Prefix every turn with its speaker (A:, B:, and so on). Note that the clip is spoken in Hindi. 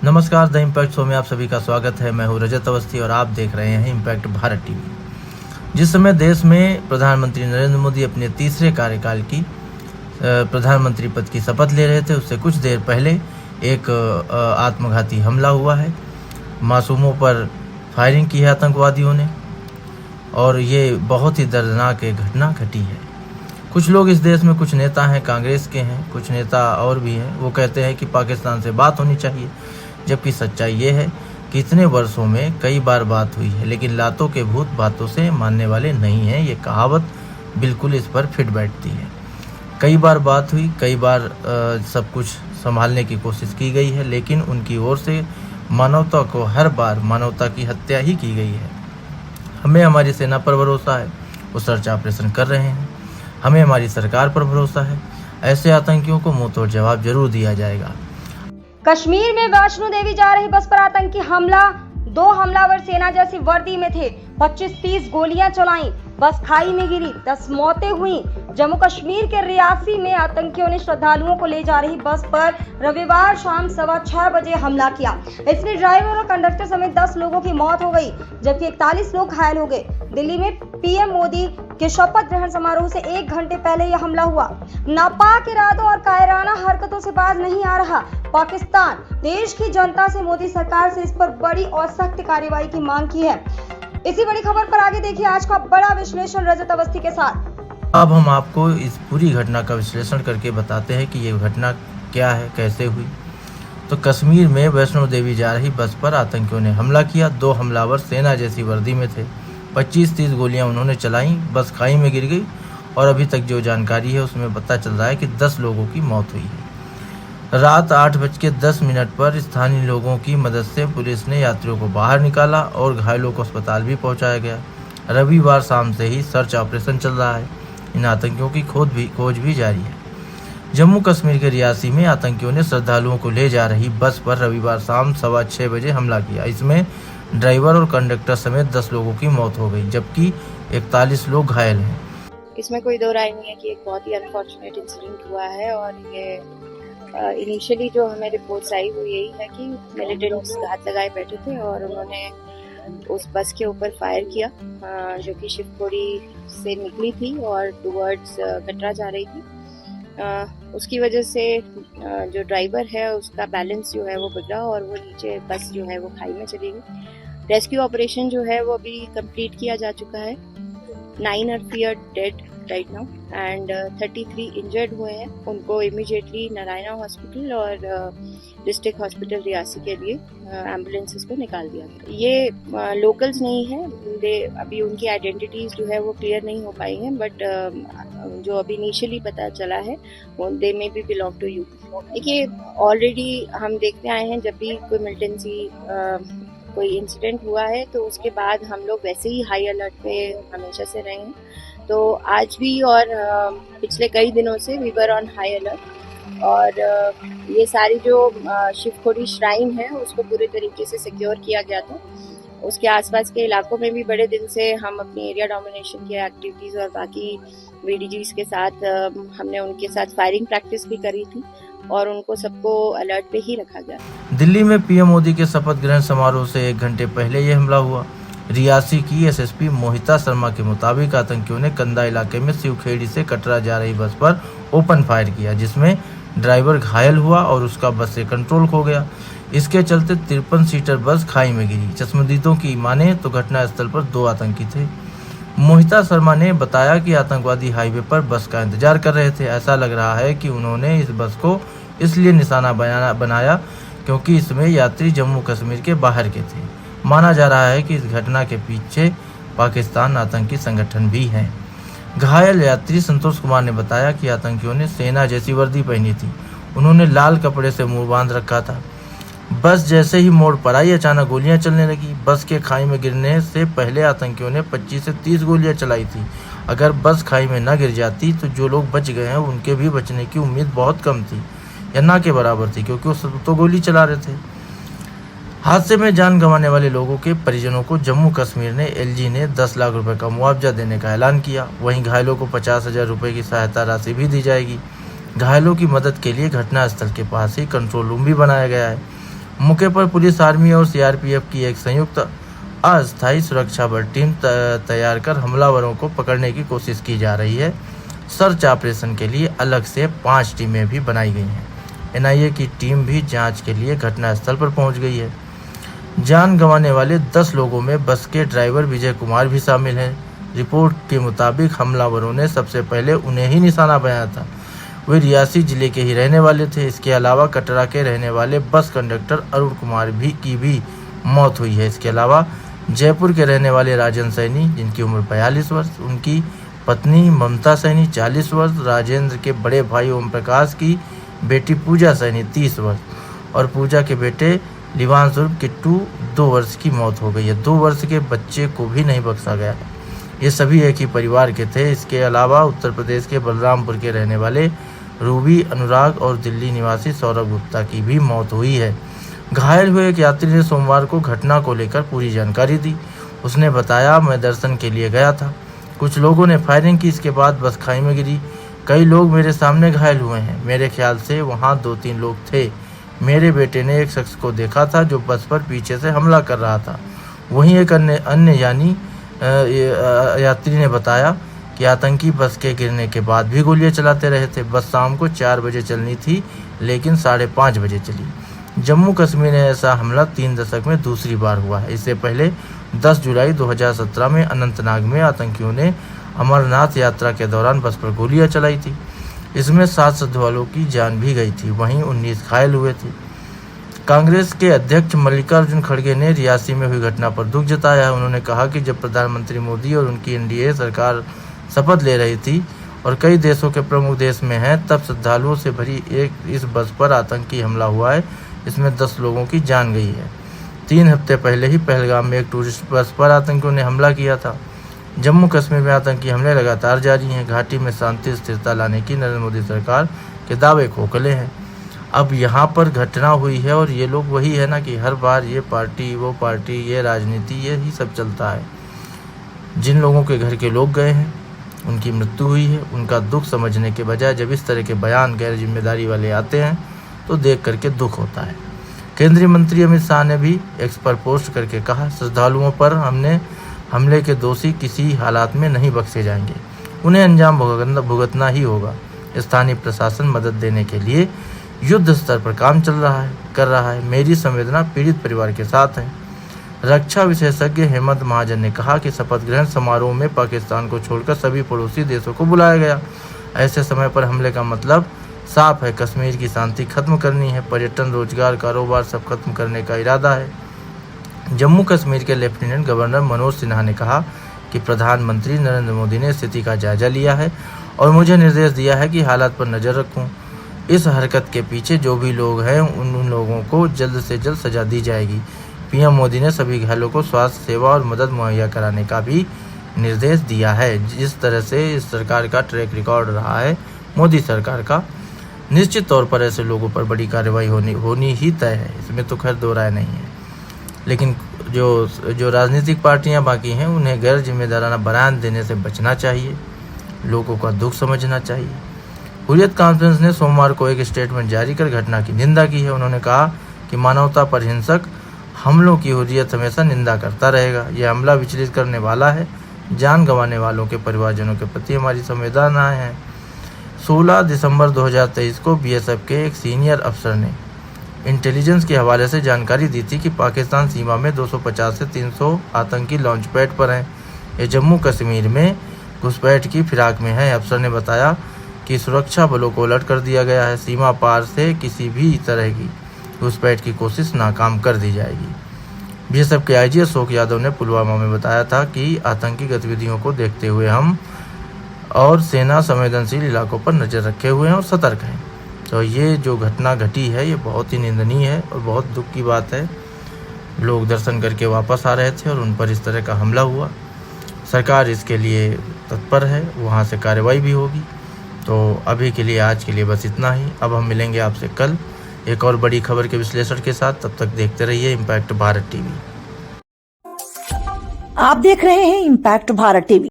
A: नमस्कार, द इम्पैक्ट शो में आप सभी का स्वागत है। मैं हूं रजत अवस्थी और आप देख रहे हैं इम्पैक्ट भारत टीवी। जिस समय देश में प्रधानमंत्री नरेंद्र मोदी अपने तीसरे कार्यकाल की प्रधानमंत्री पद की शपथ ले रहे थे, उससे कुछ देर पहले एक आत्मघाती हमला हुआ है। मासूमों पर फायरिंग की है आतंकवादियों ने और ये बहुत ही दर्दनाक एक घटना घटी है। कुछ लोग इस देश में, कुछ नेता हैं, कांग्रेस के हैं, कुछ नेता और भी हैं, वो कहते हैं कि पाकिस्तान से बात होनी चाहिए, जबकि सच्चाई ये है कि इतने वर्षों में कई बार बात हुई है, लेकिन लातों के भूत बातों से मानने वाले नहीं हैं। ये कहावत बिल्कुल इस पर फिट बैठती है। कई बार बात हुई, कई बार सब कुछ संभालने की कोशिश की गई है, लेकिन उनकी ओर से मानवता को हर बार मानवता की हत्या ही की गई है। हमें हमारी सेना पर भरोसा है, वो सर्च ऑपरेशन कर रहे हैं। हमें हमारी सरकार पर भरोसा है, ऐसे आतंकियों को मुंह तोड़ जवाब जरूर दिया जाएगा।
B: कश्मीर में वैष्णो देवी जा रही बस पर आतंकी हमला। 2 हमलावर सेना जैसी वर्दी में थे। 25-30 गोलियां चलाई, बस खाई में गिरी, 10 मौतें हुई। जम्मू कश्मीर के रियासी में आतंकियों ने श्रद्धालुओं को ले जा रही बस पर रविवार शाम 6:15 बजे हमला किया। इसमें ड्राइवर और कंडक्टर समेत 10 लोगों की मौत हो गई, जबकि 41 लोग घायल हो गए। दिल्ली में पीएम मोदी के शपथ ग्रहण समारोह से 1 घंटे पहले यह हमला हुआ। नापाक इरादों और कायराना हरकतों से बाज नहीं आ रहा पाकिस्तान। देश की जनता से मोदी सरकार से इस पर बड़ी और सख्त कार्रवाई की मांग की है। इसी बड़ी खबर पर आगे देखिए आज का बड़ा विश्लेषण रजत अवस्थी के साथ।
A: अब हम आपको इस पूरी घटना का विश्लेषण करके बताते हैं कि ये घटना क्या है, कैसे हुई। तो कश्मीर में वैष्णो देवी जा रही बस पर आतंकियों ने हमला किया। 2 हमलावर सेना जैसी वर्दी में थे। 25-30 गोलियां उन्होंने चलाई, बस खाई में गिर गई और अभी तक जो जानकारी है उसमें पता चल रहा है कि 10 लोगों की मौत हुई है। रात 8:10 पर स्थानीय लोगों की मदद से पुलिस ने यात्रियों को बाहर निकाला और घायलों को अस्पताल भी पहुंचाया गया। रविवार शाम से ही सर्च ऑपरेशन चल रहा है। इन आतंकियों की खोज भी जारी है। जम्मू कश्मीर के रियासी में आतंकियों ने श्रद्धालुओं को ले जा रही बस पर रविवार शाम 6:15 बजे हमला किया। इसमें ड्राइवर और कंडक्टर समेत 10 लोगों की मौत हो गई, जबकि 41 लोग घायल हैं।
C: इसमें कोई दो राय नहीं है कि एक बहुत ही अनफॉर्चुनेट इंसिडेंट हुआ है और ये इनिशियली जो हमें रिपोर्ट्स आई वो यही है कि मिलिटेंट्स घात लगाए बैठे थे और उन्होंने उस बस के ऊपर फायर किया जो कि शिवपुरी से निकली थी और टुवर्ड्स कटरा जा रही थी। उसकी वजह से जो ड्राइवर है उसका बैलेंस जो है वो बिगड़ा और वो नीचे बस जो है वो खाई में चली गई। रेस्क्यू ऑपरेशन जो है वो अभी कंप्लीट किया जा चुका है। 9 are feared dead right now and 33 injured हुए हैं। उनको इमीडिएटली नारायणा हॉस्पिटल और डिस्ट्रिक्ट हॉस्पिटल रियासी के लिए एम्बुलेंसेस को निकाल दिया गया। ये लोकल्स नहीं है, अभी उनकी आइडेंटिटीज जो है वो क्लियर नहीं हो पाई हैं, बट जो अभी इनिशियली पता चला है वो दे में भी बिलोंग टू यूपी। देखिए ऑलरेडी हम देखते आए हैं जब भी कोई मिलिटेंसी कोई इंसिडेंट हुआ है तो उसके बाद हम लोग वैसे ही हाई अलर्ट पे हमेशा से रहे हैं। तो आज भी और पिछले कई दिनों से we were on high alert और ये सारी जो शिवखोड़ी श्राइन है उसको पूरे तरीके से सिक्योर किया गया था। उसके आसपास के इलाकों में भी बड़े दिन से हम अपनी एरिया डोमिनेशन की एक्टिविटीज़ और बाकी वीडीजीज के साथ हमने उनके साथ फायरिंग प्रैक्टिस भी करी थी और उनको सबको अलर्ट पे ही रखा गया।
A: दिल्ली में पीएम मोदी के शपथ ग्रहण समारोह से 1 घंटे पहले ये हमला हुआ। रियासी की एसएसपी मोहिता शर्मा के मुताबिक आतंकियों ने कंदा इलाके में शिवखेड़ी से कटरा जा रही बस पर ओपन फायर किया, जिसमें ड्राइवर घायल हुआ और उसका बस से कंट्रोल खो गया। इसके चलते 53 सीटर बस खाई में गिरी। चश्मदीदों की माने तो घटनास्थल पर 2 आतंकी थे। मोहिता शर्मा ने बताया कि आतंकवादी हाईवे पर बस का इंतजार कर रहे थे। ऐसा लग रहा है कि उन्होंने इस बस को इसलिए निशाना बनाया क्योंकि इसमें यात्री जम्मू कश्मीर के बाहर के थे। माना जा रहा है कि इस घटना के पीछे पाकिस्तान आतंकी संगठन भी है। घायल यात्री संतोष कुमार ने बताया कि आतंकियों ने सेना जैसी वर्दी पहनी थी। उन्होंने लाल कपड़े से मुंह बांध रखा था। बस जैसे ही मोड़ पर आई अचानक गोलियां चलने लगी। बस के खाई में गिरने से पहले आतंकियों ने 25 से 30 गोलियां चलाई थी। अगर बस खाई में न गिर जाती तो जो लोग बच गए हैं उनके भी बचने की उम्मीद बहुत कम थी या ना के बराबर थी, क्योंकि वो तो गोली चला रहे थे। हादसे में जान गंवाने वाले लोगों के परिजनों को जम्मू कश्मीर ने एलजी ने 10 लाख रुपए का मुआवजा देने का ऐलान किया। वहीं घायलों को 50,000 रुपए की सहायता राशि भी दी जाएगी। घायलों की मदद के लिए घटनास्थल के पास ही कंट्रोल रूम भी बनाया गया है। मौके पर पुलिस, आर्मी और सीआरपीएफ की एक संयुक्त अस्थायी सुरक्षा बल टीम तैयार कर हमलावरों को पकड़ने की कोशिश की जा रही है। सर्च ऑपरेशन के लिए अलग से 5 टीमें भी बनाई गई हैं। एनआईए की टीम भी जांच के लिए घटनास्थल पर पहुंच गई है। जान गंवाने वाले 10 लोगों में बस के ड्राइवर विजय कुमार भी शामिल हैं। रिपोर्ट के मुताबिक हमलावरों ने सबसे पहले उन्हें ही निशाना बनाया था। वे रियासी जिले के ही रहने वाले थे। इसके अलावा कटरा के रहने वाले बस कंडक्टर अरुण कुमार की भी मौत हुई है। इसके अलावा जयपुर के रहने वाले राजन सैनी, जिनकी उम्र 42 वर्ष, उनकी पत्नी ममता सैनी 40 वर्ष, राजेंद्र के बड़े भाई ओम प्रकाश की बेटी पूजा सैनी 30 वर्ष और पूजा के बेटे लिवान उर्फ किट्टू 2 वर्ष की मौत हो गई है। 2 वर्ष के बच्चे को भी नहीं बख्शा गया। ये सभी एक ही परिवार के थे। इसके अलावा उत्तर प्रदेश के बलरामपुर के रहने वाले रूबी, अनुराग और दिल्ली निवासी सौरभ गुप्ता की भी मौत हुई है। घायल हुए एक यात्री ने सोमवार को घटना को लेकर पूरी जानकारी दी। उसने बताया, मैं दर्शन के लिए गया था, कुछ लोगों ने फायरिंग की, इसके बाद बस खाई में गिरी। कई लोग मेरे सामने घायल हुए हैं। मेरे ख्याल से वहाँ 2-3 लोग थे। मेरे बेटे ने एक शख्स को देखा था जो बस पर पीछे से हमला कर रहा था। वहीं एक अन्य यात्री ने बताया कि आतंकी बस के गिरने के बाद भी गोलियां चलाते रहे थे। बस शाम को 4 बजे चलनी थी, लेकिन 5:30 बजे चली। जम्मू कश्मीर में ऐसा हमला 3 दशक में दूसरी बार हुआ है। इससे पहले 10 जुलाई 2017 में अनंतनाग में आतंकियों ने अमरनाथ यात्रा के दौरान बस पर गोलियां चलाई थी। इसमें 7 श्रद्धालुओं की जान भी गई थी, वहीं 19 घायल हुए थे। कांग्रेस के अध्यक्ष मल्लिकार्जुन खड़गे ने रियासी में हुई घटना पर दुख जताया है। उन्होंने कहा कि जब प्रधानमंत्री मोदी और उनकी एनडीए सरकार शपथ ले रही थी और कई देशों के प्रमुख देश में हैं, तब श्रद्धालुओं से भरी इस बस पर आतंकी हमला हुआ है। इसमें 10 लोगों की जान गई है। 3 हफ्ते पहले ही पहलगाम में एक टूरिस्ट बस पर आतंकियों ने हमला किया था। जम्मू कश्मीर में आतंकी हमले लगातार जारी हैं। घाटी में शांति स्थिरता लाने की नरेंद्र मोदी सरकार के दावे खोखले हैं। अब यहाँ पर घटना हुई है और ये लोग वही है ना कि हर बार ये पार्टी वो पार्टी, ये राजनीति, ये ही सब चलता है। जिन लोगों के घर के लोग गए हैं, उनकी मृत्यु हुई है, उनका दुख समझने के बजाय जब इस तरह के बयान गैर जिम्मेदारी वाले आते हैं तो देख करके दुख होता है। केंद्रीय मंत्री अमित शाह ने भी एक्स पर पोस्ट करके कहा, श्रद्धालुओं पर हमले के दोषी किसी हालात में नहीं बख्शे जाएंगे, उन्हें अंजाम भुगतना ही होगा। स्थानीय प्रशासन मदद देने के लिए युद्ध स्तर पर काम कर रहा है। मेरी संवेदना पीड़ित परिवार के साथ है। रक्षा विशेषज्ञ हेमंत महाजन ने कहा कि शपथ ग्रहण समारोह में पाकिस्तान को छोड़कर सभी पड़ोसी देशों को बुलाया गया। ऐसे समय पर हमले का मतलब साफ है, कश्मीर की शांति खत्म करनी है। पर्यटन, रोजगार, कारोबार सब खत्म करने का इरादा है। जम्मू कश्मीर के लेफ्टिनेंट गवर्नर मनोज सिन्हा ने कहा कि प्रधानमंत्री नरेंद्र मोदी ने स्थिति का जायजा लिया है और मुझे निर्देश दिया है कि हालात पर नजर रखूं। इस हरकत के पीछे जो भी लोग हैं उन लोगों को जल्द से जल्द सजा दी जाएगी। पीएम मोदी ने सभी घायलों को स्वास्थ्य सेवा और मदद मुहैया कराने का भी निर्देश दिया है। जिस तरह से इस सरकार का ट्रैक रिकॉर्ड रहा है, मोदी सरकार का, निश्चित तौर पर ऐसे लोगों पर बड़ी कार्रवाई होनी ही तय है। इसमें तो खैर दो राय नहीं है। लेकिन जो राजनीतिक पार्टियां बाकी हैं, उन्हें गैर जिम्मेदाराना बयान देने से बचना चाहिए, लोगों का दुख समझना चाहिए। हुर्रियत कॉन्फ्रेंस ने सोमवार को एक स्टेटमेंट जारी कर घटना की निंदा की है। उन्होंने कहा कि मानवता पर हिंसक हमलों की हुर्रियत हमेशा निंदा करता रहेगा। यह हमला विचलित करने वाला है। जान गंवाने वालों के परिवारजनों के प्रति हमारी संवेदनाएं हैं। 16 दिसंबर 2023 को बीएसएफ के एक सीनियर अफसर ने इंटेलिजेंस के हवाले से जानकारी दी थी कि पाकिस्तान सीमा में 250 से 300 आतंकी लॉन्च पैड पर हैं। ये जम्मू कश्मीर में घुसपैठ की फिराक में है। अफसर ने बताया कि सुरक्षा बलों को अलर्ट कर दिया गया है। सीमा पार से किसी भी तरह की घुसपैठ की कोशिश नाकाम कर दी जाएगी। बीएसएफ के आईजी अशोक यादव ने पुलवामा में बताया था कि आतंकी गतिविधियों को देखते हुए हम और सेना संवेदनशील इलाकों पर नज़र रखे हुए हैं और सतर्क हैं। तो ये जो घटना घटी है, ये बहुत ही निंदनीय है और बहुत दुख की बात है। लोग दर्शन करके वापस आ रहे थे और उन पर इस तरह का हमला हुआ। सरकार इसके लिए तत्पर है, वहाँ से कार्रवाई भी होगी। तो अभी के लिए, आज के लिए बस इतना ही। अब हम मिलेंगे आपसे कल एक और बड़ी खबर के विश्लेषण के साथ। तब तक देखते रहिए इम्पैक्ट भारत टीवी।
D: आप देख रहे हैं इम्पैक्ट भारत टीवी।